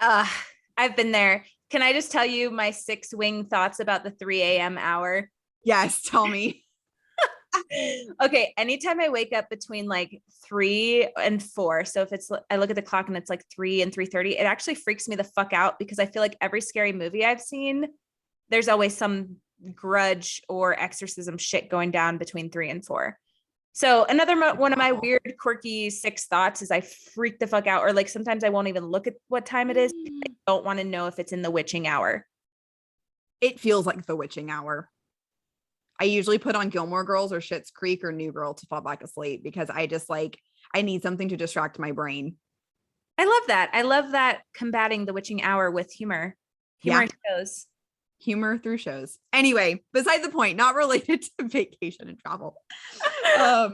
A: I've been there. Can I just tell you my 6-wing thoughts about the 3 a.m. hour?
B: Yes, tell me.
A: Okay, anytime I wake up between like 3 and 4, so if it's, I look at the clock and it's like 3 and 3:30, it actually freaks me the fuck out because I feel like every scary movie I've seen, there's always some grudge or exorcism shit going down between 3 and 4. So another one of my weird, quirky 6 thoughts is I freak the fuck out, or like sometimes I won't even look at what time it is. I don't want to know if it's in the witching hour.
B: It feels like the witching hour. I usually put on Gilmore Girls or Schitt's Creek or New Girl to fall back asleep because I just like, I need something to distract my brain.
A: I love that. I love that combating the witching hour with humor. Humor shows.
B: Humor through shows. Anyway, beside the point, not related to vacation and travel.
A: So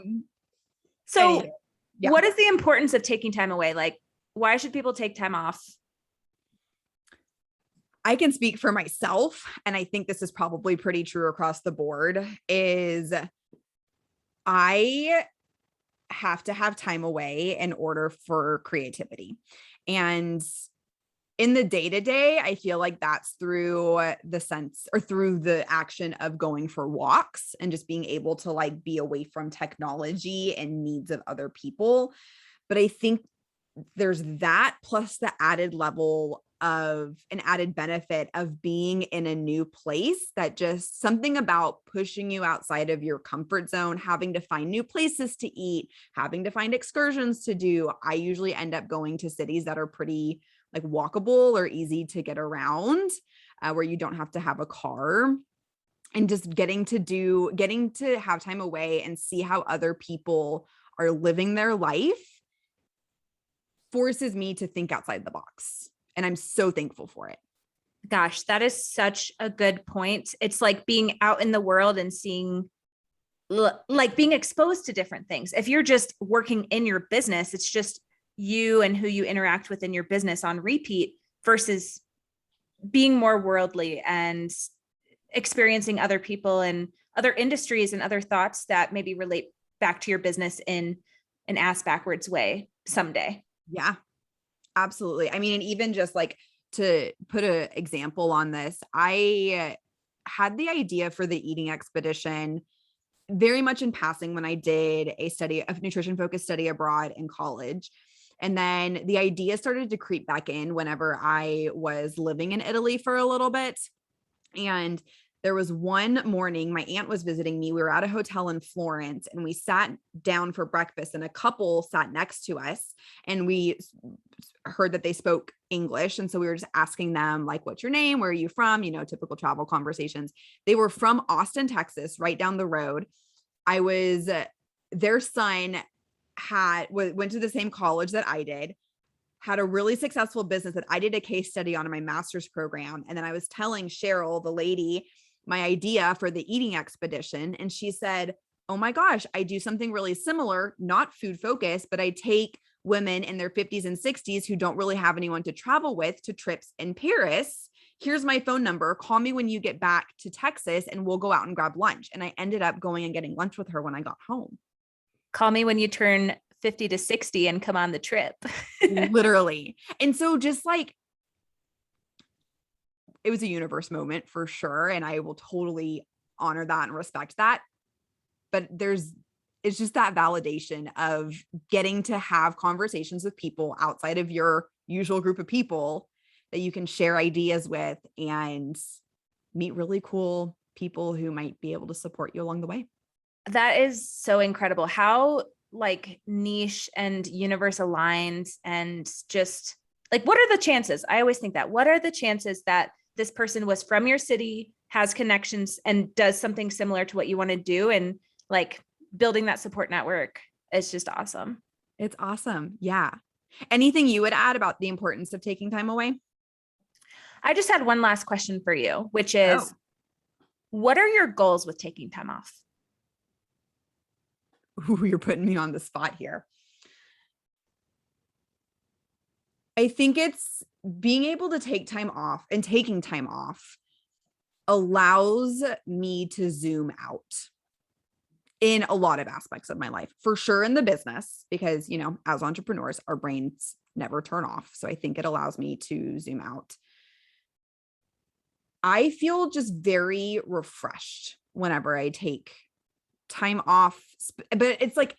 B: anyway, yeah.
A: What is the importance of taking time away? Like, why should people take time off?
B: I can speak for myself, and I think this is probably pretty true across the board, is I have to have time away in order for creativity. And in the day-to-day, I feel like that's through the sense or through the action of going for walks and just being able to like be away from technology and needs of other people. But I think there's that plus the added level of an added benefit of being in a new place, that just something about pushing you outside of your comfort zone, having to find new places to eat, having to find excursions to do. I usually end up going to cities that are pretty like walkable or easy to get around, where you don't have to have a car, and just getting to have time away and see how other people are living their life forces me to think outside the box. And I'm so thankful for it.
A: Gosh, that is such a good point. It's like being out in the world and seeing, like being exposed to different things. If you're just working in your business, it's just you and who you interact with in your business on repeat versus being more worldly and experiencing other people and other industries and other thoughts that maybe relate back to your business in an ass backwards way someday.
B: Yeah, absolutely. I mean, and even just like to put an example on this, I had the idea for the eating expedition very much in passing when I did a nutrition focused study abroad in college. And then the idea started to creep back in whenever I was living in Italy for a little bit. And There was one morning my aunt was visiting me. We were at a hotel in Florence and we sat down for breakfast and a couple sat next to us and we heard that they spoke English. And so we were just asking them like, what's your name? Where are you from? You know, typical travel conversations. They were from Austin, Texas, right down the road. Their son went to the same college that I did, had a really successful business that I did a case study on in my master's program. And then I was telling Cheryl, the lady, my idea for the eating expedition. And she said, oh my gosh, I do something really similar, not food focused, but I take women in their 50s and 60s who don't really have anyone to travel with to trips in Paris. Here's my phone number. Call me when you get back to Texas and we'll go out and grab lunch. And I ended up going and getting lunch with her when I got home.
A: Call me when you turn 50 to 60 and come on the trip.
B: Literally. And so just like, it was a universe moment for sure. And I will totally honor that and respect that. But it's just that validation of getting to have conversations with people outside of your usual group of people that you can share ideas with and meet really cool people who might be able to support you along the way.
A: That is so incredible. How like niche and universe aligned, and just like, what are the chances? I always think that, what are the chances that this person was from your city, has connections, and does something similar to what you want to do? And like building that support network is just awesome.
B: It's awesome. Yeah. Anything you would add about the importance of taking time away?
A: I just had one last question for you, which is, what are your goals with taking time off?
B: Ooh, you're putting me on the spot here. I think it's being able to take time off, and taking time off allows me to zoom out in a lot of aspects of my life, for sure in the business, because, you know, as entrepreneurs, our brains never turn off. So I think it allows me to zoom out. I feel just very refreshed whenever I take time off, but it's like,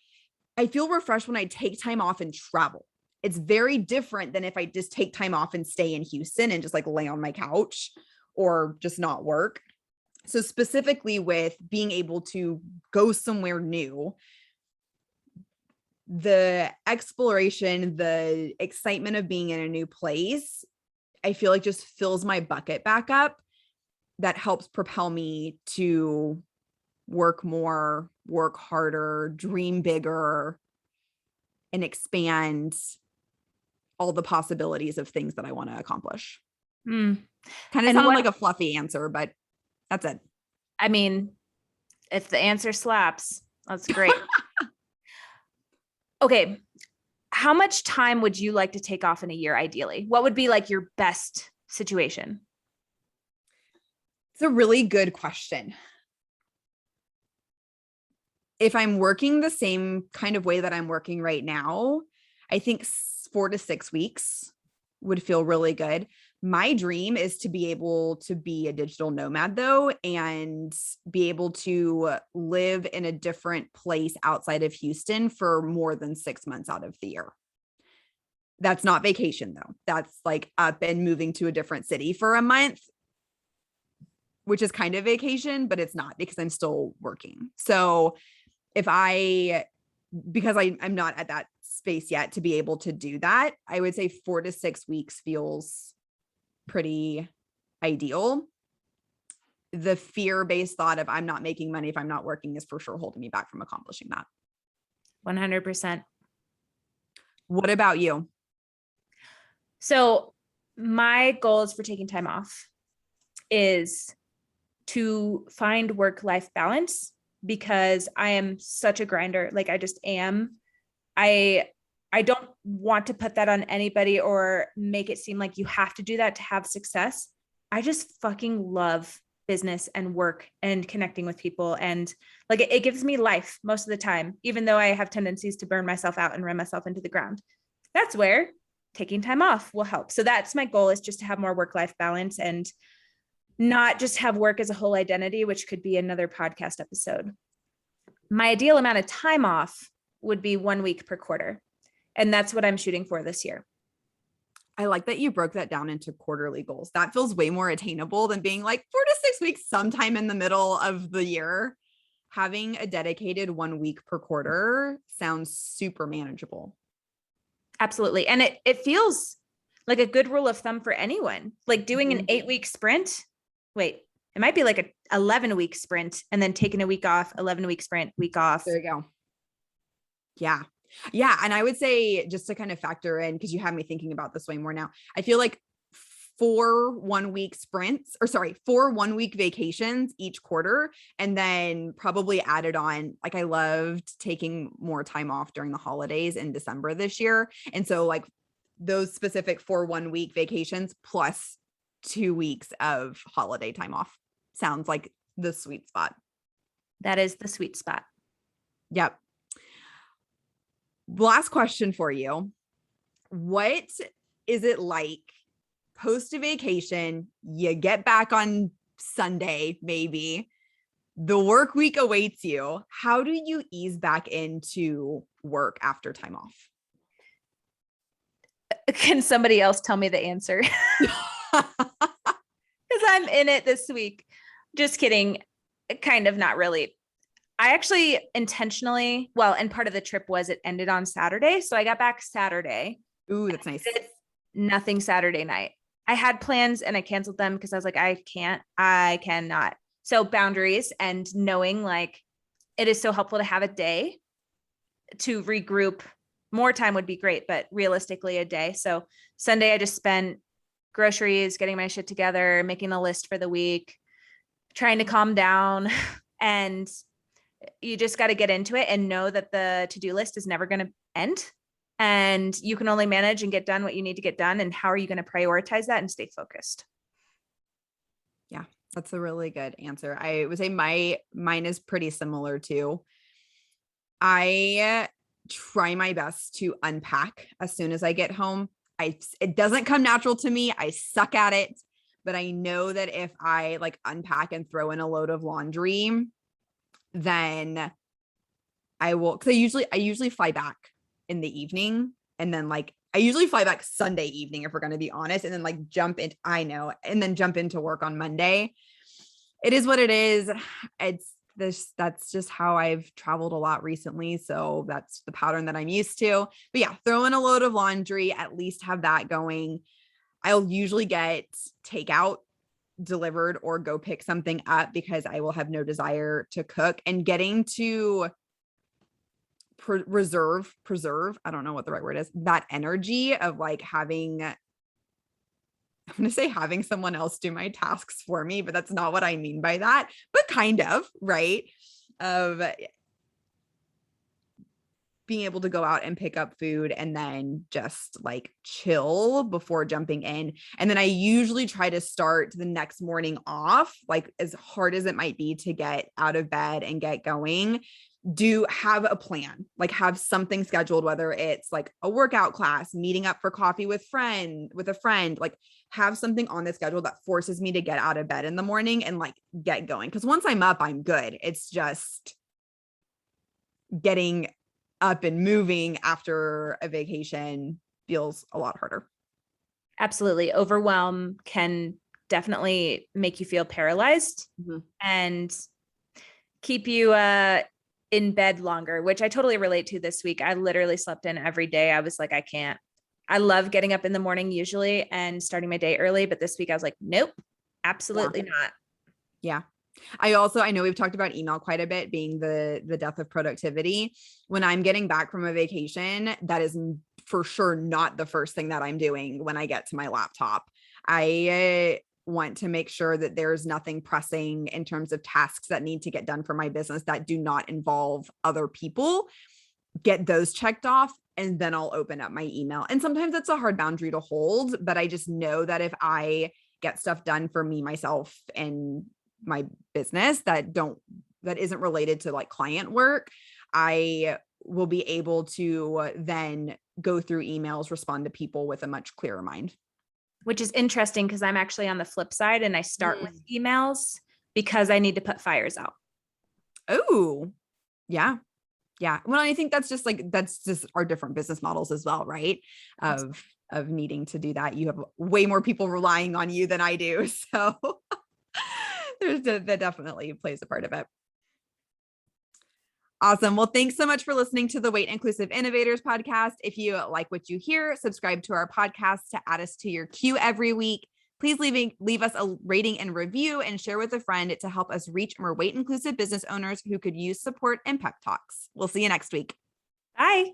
B: I feel refreshed when I take time off and travel. It's very different than if I just take time off and stay in Houston and just like lay on my couch or just not work. So specifically with being able to go somewhere new, the exploration, the excitement of being in a new place, I feel like just fills my bucket back up. That helps propel me to work more, work harder, dream bigger, and expand all the possibilities of things that I want to accomplish. Kind of sounded like a fluffy answer, but that's it.
A: I mean, if the answer slaps, that's great. Okay. How much time would you like to take off in a year, ideally? What would be like your best situation?
B: It's a really good question. If I'm working the same kind of way that I'm working right now, I think 4 to 6 weeks would feel really good. My dream is to be able to be a digital nomad though, and be able to live in a different place outside of Houston for more than 6 months out of the year. That's not vacation though. That's like up and moving to a different city for a month, which is kind of vacation, but it's not, because I'm still working. So because I'm not at that space yet to be able to do that, I would say 4 to 6 weeks feels pretty ideal. The fear-based thought of I'm not making money if I'm not working is for sure holding me back from accomplishing that.
A: 100%.
B: What about you?
A: So my goals for taking time off is to find work-life balance, because I am such a grinder. Like I just am. I don't want to put that on anybody or make it seem like you have to do that to have success. I just fucking love business and work and connecting with people. And like, it gives me life most of the time, even though I have tendencies to burn myself out and run myself into the ground. That's where taking time off will help. So that's my goal, is just to have more work-life balance and not just have work as a whole identity, which could be another podcast episode. My ideal amount of time off would be 1 week per quarter. And that's what I'm shooting for this year.
B: I like that you broke that down into quarterly goals. That feels way more attainable than being like 4 to 6 weeks sometime in the middle of the year. Having a dedicated 1 week per quarter sounds super manageable.
A: Absolutely. And it feels like a good rule of thumb for anyone. Like doing an
B: Mhm.
A: 8-week sprint. Wait, it might be like a 11-week sprint and then taking a week off, 11-week sprint, week off.
B: There you go. Yeah. Yeah. And I would say, just to kind of factor in, because you have me thinking about this way more now, I feel like 4 1 week sprints, or sorry, 4 1 week vacations each quarter. And then probably added on, like I loved taking more time off during the holidays in December this year. And so like those specific 4 1 week vacations plus 2 weeks of holiday time off sounds like the sweet spot.
A: That is the sweet spot.
B: Yep. Last question for you. What is it like post a vacation? You get back on Sunday, maybe. The work week awaits you. How do you ease back into work after time off?
A: Can somebody else tell me the answer? Because I'm in it this week. Just kidding. Kind of, not really. I actually intentionally, well, and part of the trip was it ended on Saturday. So I got back Saturday.
B: Ooh, that's nice.
A: Did nothing Saturday night. I had plans and I canceled them because I was like, I cannot. So boundaries and knowing like it is so helpful to have a day to regroup. More time would be great, but realistically a day. So Sunday, I just spent groceries, getting my shit together, making a list for the week, trying to calm down. And you just got to get into it and know that the to-do list is never going to end. And you can only manage and get done what you need to get done. And how are you going to prioritize that and stay focused?
B: Yeah, that's a really good answer. I would say mine is pretty similar too. I try my best to unpack as soon as I get home. It doesn't come natural to me. I suck at it, but I know that if I like unpack and throw in a load of laundry, then I will, because I usually fly back in the evening, and then like I usually fly back Sunday evening if we're going to be honest, and then like and then jump into work on Monday. It is what it is. That's just how I've traveled a lot recently, so that's the pattern that I'm used to. But yeah, throw in a load of laundry, at least have that going. I'll usually get takeout delivered or go pick something up because I will have no desire to cook, and getting to preserve, I don't know what the right word is, that energy of like having, I'm going to say having someone else do my tasks for me, but that's not what I mean by that, but kind of, right? Of being able to go out and pick up food and then just like chill before jumping in. And then I usually try to start the next morning off, like as hard as it might be to get out of bed and get going, do have a plan, like have something scheduled, whether it's like a workout class, meeting up for coffee with a friend, like have something on the schedule that forces me to get out of bed in the morning and like get going. Cause once I'm up, I'm good. It's just getting up and moving after a vacation feels a lot harder.
A: Absolutely. Overwhelm can definitely make you feel paralyzed and keep you in bed longer, which I totally relate to this week. I literally slept in every day. I was like, I can't. I love getting up in the morning usually and starting my day early, but this week I was like, nope, absolutely not.
B: Yeah. I know we've talked about email quite a bit being the death of productivity. When I'm getting back from a vacation, that is for sure not the first thing that I'm doing when I get to my laptop. I want to make sure that there's nothing pressing in terms of tasks that need to get done for my business that do not involve other people. Get those checked off, and then I'll open up my email. And sometimes it's a hard boundary to hold, but I just know that if I get stuff done for me, myself, and my business that isn't related to like client work, I will be able to then go through emails, respond to people with a much clearer mind.
A: Which is interesting because I'm actually on the flip side and I start with emails because I need to put fires out.
B: Oh, yeah. Yeah. Well, I think that's just our different business models as well, right? Of of needing to do that. You have way more people relying on you than I do. So that definitely plays a part of it. Awesome. Well, thanks so much for listening to the Weight Inclusive Innovators podcast. If you like what you hear, subscribe to our podcast to add us to your queue every week. Please leave us a rating and review and share with a friend to help us reach more weight inclusive business owners who could use support and pep talks. We'll see you next week.
A: Bye.